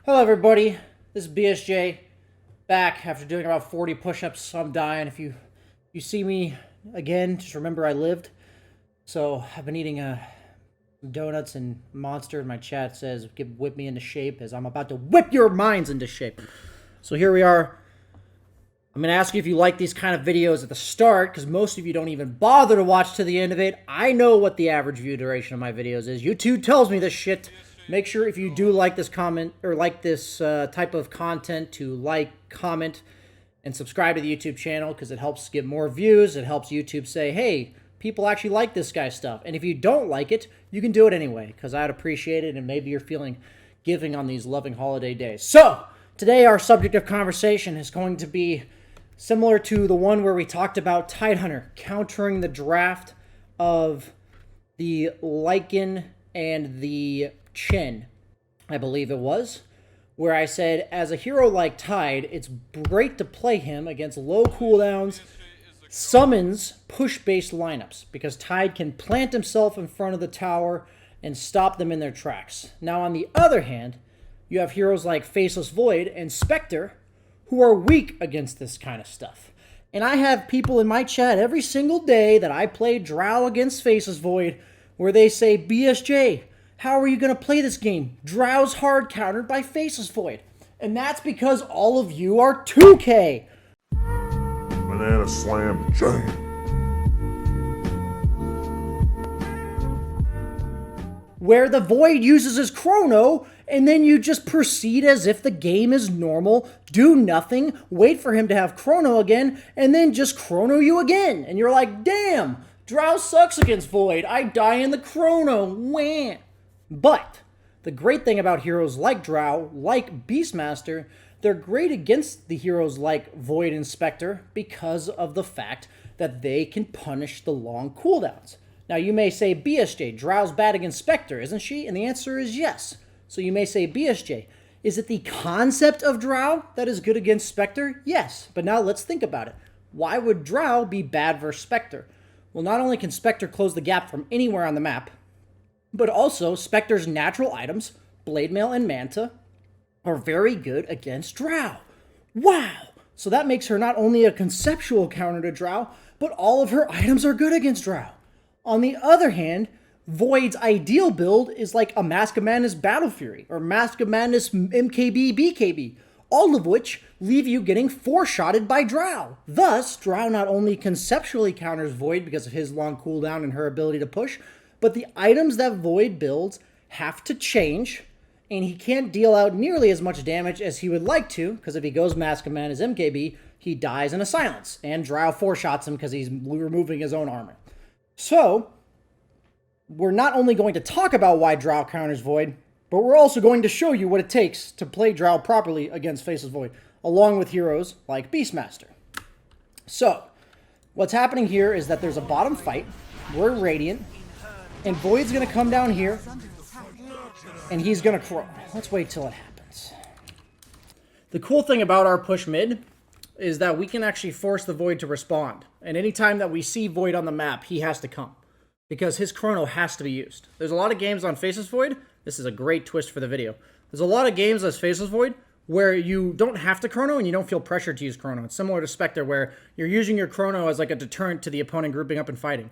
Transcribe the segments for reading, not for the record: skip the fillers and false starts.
Hello everybody, this is BSJ, back after doing about 40 push-ups, so I'm dying. If you see me again, just remember I lived. So I've been eating donuts, and Monster in my chat says, whip me into shape, as I'm about to whip your minds into shape. So here we are. I'm going to ask you if you like these kind of videos at the start, because most of you don't even bother to watch to the end of it. I know what the average view duration of my videos is. YouTube tells me this shit. Make sure if you do like this comment, or like this type of content, to like, comment, and subscribe to the YouTube channel, because it helps get more views. It helps YouTube say, hey, people actually like this guy's stuff. And if you don't like it, you can do it anyway, because I'd appreciate it, and maybe you're feeling giving on these loving holiday days. So, today our subject of conversation is going to be similar to the one where we talked about Tidehunter countering the draft of the Lycan and the Chen, I believe it was, where I said, as a hero like Tide, it's great to play him against low cooldowns, summons, push-based lineups, because Tide can plant himself in front of the tower and stop them in their tracks. Now, on the other hand, you have heroes like Faceless Void and Spectre, who are weak against this kind of stuff. And I have people in my chat every single day that I play Drow against Faceless Void, where they say, BSJ, how are you going to play this game? Drow's hard countered by Faceless Void. And that's because all of you are 2K. Banana slam jam. Where the Void uses his chrono, and then you just proceed as if the game is normal, do nothing, wait for him to have chrono again, and then just chrono you again. And you're like, damn, Drow sucks against Void. I die in the chrono. Wah. But the great thing about heroes like Drow, like Beastmaster, they're great against the heroes like Void and Spectre because of the fact that they can punish the long cooldowns. Now you may say, BSJ, Drow's bad against Spectre, isn't she? And the answer is yes. So you may say, BSJ, is it the concept of Drow that is good against Spectre? Yes. But now let's think about it. Why would Drow be bad versus Spectre? Well, not only can Spectre close the gap from anywhere on the map, but also Spectre's natural items, Blade Mail and Manta, are very good against Drow. Wow! So that makes her not only a conceptual counter to Drow, but all of her items are good against Drow. On the other hand, Void's ideal build is like a Mask of Madness Battle Fury, or Mask of Madness MKB BKB, all of which leave you getting four-shotted by Drow. Thus, Drow not only conceptually counters Void because of his long cooldown and her ability to push, but the items that Void builds have to change, and he can't deal out nearly as much damage as he would like to, because if he goes Mask of Madness MKB, he dies in a silence, and Drow four-shots him because he's removing his own armor. So, we're not only going to talk about why Drow counters Void, but we're also going to show you what it takes to play Drow properly against Faceless Void, along with heroes like Beastmaster. So, what's happening here is that there's a bottom fight. We're Radiant, and Void's going to come down here, and he's going to crow. Let's wait till it happens. The cool thing about our push mid is that we can actually force the Void to respond. And anytime that we see Void on the map, he has to come, because his chrono has to be used. There's a lot of games on Faceless Void. This is a great twist for the video. There's a lot of games as Faceless Void where you don't have to chrono and you don't feel pressured to use chrono. It's similar to Spectre, where you're using your chrono as like a deterrent to the opponent grouping up and fighting.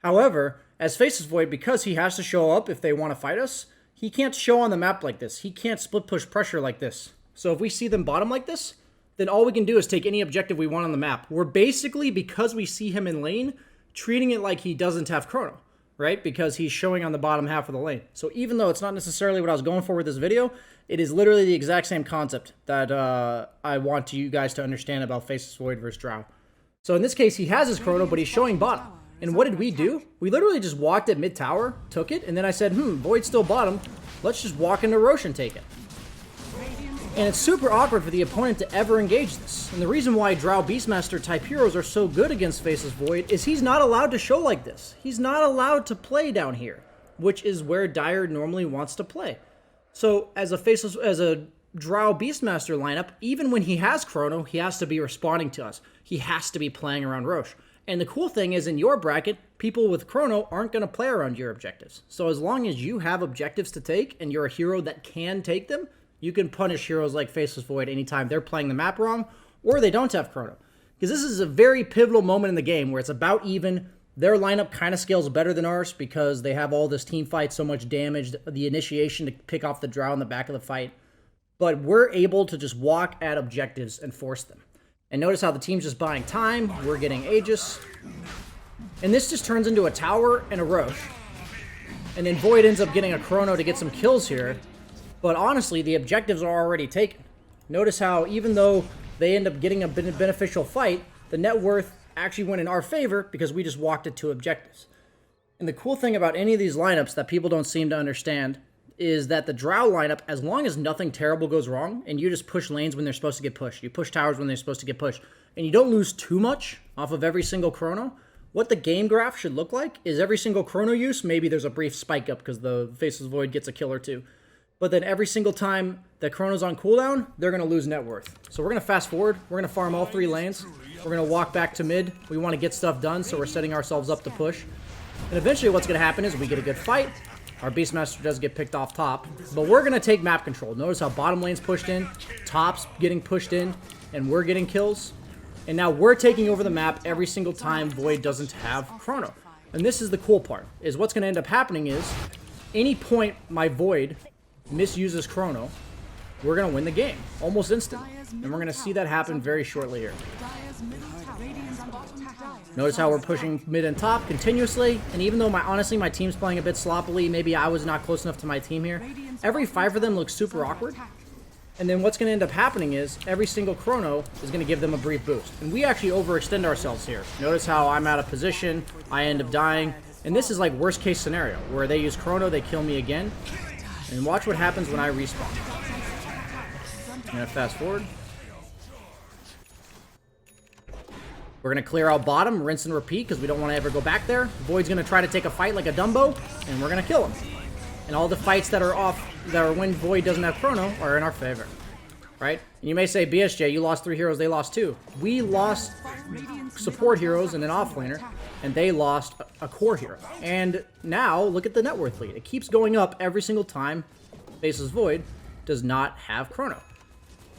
However, as Faceless Void, because he has to show up if they want to fight us, he can't show on the map like this. He can't split push pressure like this. So if we see them bottom like this, then all we can do is take any objective we want on the map. We're basically, because we see him in lane, treating it like he doesn't have chrono, right? Because he's showing on the bottom half of the lane. So even though it's not necessarily what I was going for with this video, it is literally the exact same concept that I want you guys to understand about Faceless Void versus Drow. So in this case, he has his chrono, but he's showing bottom. And what did we do? We literally just walked at mid-tower, took it, and then I said, Void's still bottom. Let's just walk into Rosh and take it. And it's super awkward for the opponent to ever engage this. And the reason why Drow Beastmaster type heroes are so good against Faceless Void is he's not allowed to show like this. He's not allowed to play down here, which is where Dire normally wants to play. So as a Drow Beastmaster lineup, even when he has chrono, he has to be responding to us. He has to be playing around Rosh. And the cool thing is, in your bracket, people with chrono aren't going to play around your objectives. So as long as you have objectives to take and you're a hero that can take them, you can punish heroes like Faceless Void anytime they're playing the map wrong or they don't have chrono. Because this is a very pivotal moment in the game where it's about even. Their lineup kind of scales better than ours because they have all this team fight, so much damage, the initiation to pick off the drow in the back of the fight. But we're able to just walk at objectives and force them. And notice how the team's just buying time. We're getting Aegis. And this just turns into a tower and a Roche. And then Void ends up getting a chrono to get some kills here. But honestly, the objectives are already taken. Notice how even though they end up getting a beneficial fight, the net worth actually went in our favor because we just walked it to objectives. And the cool thing about any of these lineups that people don't seem to understand is that the Drow lineup, as long as nothing terrible goes wrong, and you just push lanes when they're supposed to get pushed, you push towers when they're supposed to get pushed, and you don't lose too much off of every single chrono, what the game graph should look like is every single chrono use, maybe there's a brief spike up because the Faceless Void gets a kill or two. But then every single time that chrono's on cooldown, they're going to lose net worth. So we're going to fast forward. We're going to farm all 3 lanes. We're going to walk back to mid. We want to get stuff done, so we're setting ourselves up to push. And eventually what's going to happen is we get a good fight. Our Beastmaster does get picked off top. But we're going to take map control. Notice how bottom lane's pushed in, top's getting pushed in, and we're getting kills. And now we're taking over the map every single time Void doesn't have chrono. And this is the cool part, is what's going to end up happening is any point my Void misuses chrono, we're going to win the game almost instantly. And we're going to see that happen very shortly here. Notice how we're pushing mid and top continuously, and even though honestly my team's playing a bit sloppily, maybe I was not close enough to my team here, every fight for them looks super awkward. And then what's going to end up happening is every single chrono is going to give them a brief boost. And we actually overextend ourselves here. Notice how I'm out of position, I end up dying, and this is like worst case scenario, where they use chrono, they kill me again. And watch what happens when I respawn. I'm going to fast forward. We're going to clear out bottom, rinse and repeat, because we don't want to ever go back there. Void's going to try to take a fight like a Dumbo, and we're going to kill him. And all the fights that are off, that are when Void doesn't have chrono, are in our favor. Right? And you may say, BSJ, you lost 3 heroes, they lost 2. We lost support heroes and an offlaner, and they lost a core hero. And now, look at the net worth lead. It keeps going up every single time Faceless Void does not have chrono.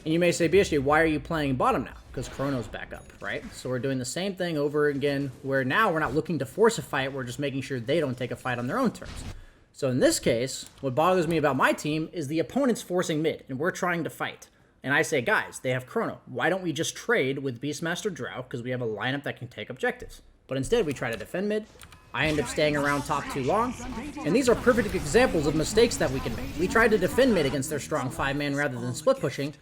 And you may say, BSJ, why are you playing bottom now? Because chrono's back up, right? So we're doing the same thing over again, where now we're not looking to force a fight, we're just making sure they don't take a fight on their own terms. So in this case, what bothers me about my team is the opponent's forcing mid, and we're trying to fight. And I say, guys, they have chrono. Why don't we just trade with Beastmaster Drow, because we have a lineup that can take objectives. But instead, we try to defend mid. I end up staying around top too long. And these are perfect examples of mistakes that we can make. We tried to defend mid against their strong 5-man rather than split pushing.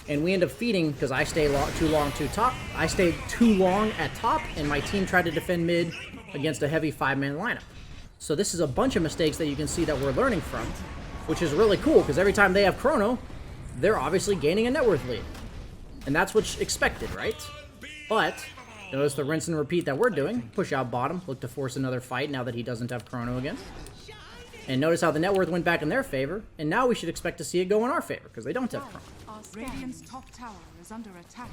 And we end up feeding, because I stay too long top. I stayed too long at top, and my team tried to defend mid against a heavy 5-man lineup. So this is a bunch of mistakes that you can see that we're learning from, which is really cool, because every time they have chrono, they're obviously gaining a net worth lead. And that's what's expected, right? But notice the rinse and repeat that we're doing. Push out bottom, look to force another fight now that he doesn't have chrono again. And notice how the net worth went back in their favor, and now we should expect to see it go in our favor, because they don't have chrono. Radiant's top tower is under attack.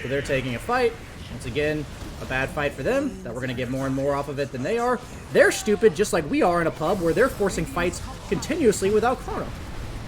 So they're taking a fight. Once again, a bad fight for them, that we're going to get more and more off of it than they are. They're stupid, just like we are in a pub, where they're forcing fights continuously without chrono.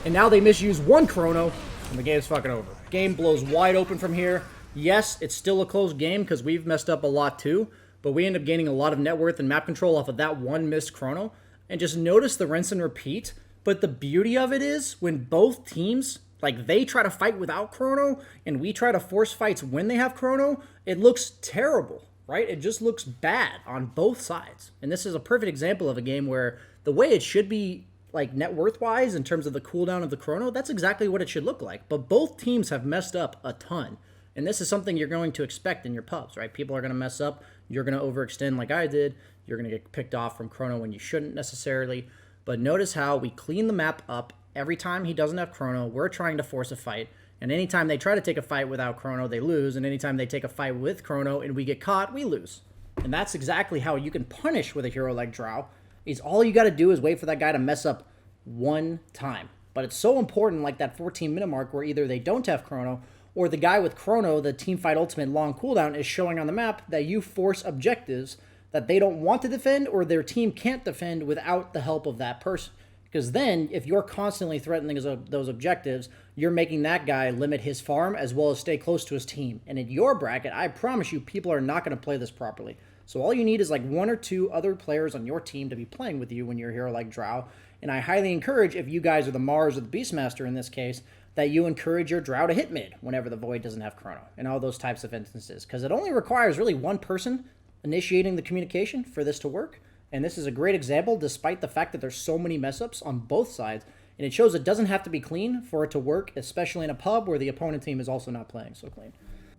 And now they misuse 1 chrono, and the game's fucking over. Game blows wide open from here. Yes, it's still a close game, because we've messed up a lot too, but we end up gaining a lot of net worth and map control off of that 1 missed chrono. And just notice the rinse and repeat. But the beauty of it is, when both teams, like, they try to fight without chrono, and we try to force fights when they have chrono, it looks terrible, right? It just looks bad on both sides. And this is a perfect example of a game where the way it should be, like, net worth-wise, in terms of the cooldown of the chrono, that's exactly what it should look like. But both teams have messed up a ton. And this is something you're going to expect in your pubs, right? People are going to mess up. You're going to overextend like I did. You're going to get picked off from chrono when you shouldn't necessarily. But notice how we clean the map up. Every time he doesn't have chrono, we're trying to force a fight. And anytime they try to take a fight without chrono, they lose. And anytime they take a fight with chrono and we get caught, we lose. And that's exactly how you can punish with a hero like Drow. Is all you got to do is wait for that guy to mess up 1 time. But it's so important, like that 14-minute mark, where either they don't have chrono, or the guy with chrono, the teamfight ultimate long cooldown, is showing on the map that you force objectives that they don't want to defend, or their team can't defend without the help of that person. Because then, if you're constantly threatening those objectives, you're making that guy limit his farm as well as stay close to his team. And in your bracket, I promise you, people are not going to play this properly. So all you need is like 1 or 2 other players on your team to be playing with you when you're a hero like Drow. And I highly encourage, if you guys are the Mars or the Beastmaster in this case, that you encourage your Drow to hit mid whenever the Void doesn't have Chrono, and all those types of instances. Because it only requires really one person initiating the communication for this to work. And this is a great example, despite the fact that there's so many mess-ups on both sides. And it shows it doesn't have to be clean for it to work, especially in a pub where the opponent team is also not playing so clean.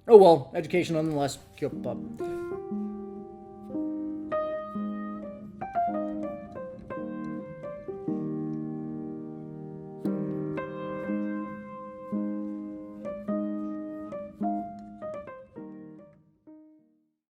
Oh well, education nonetheless. Keep up.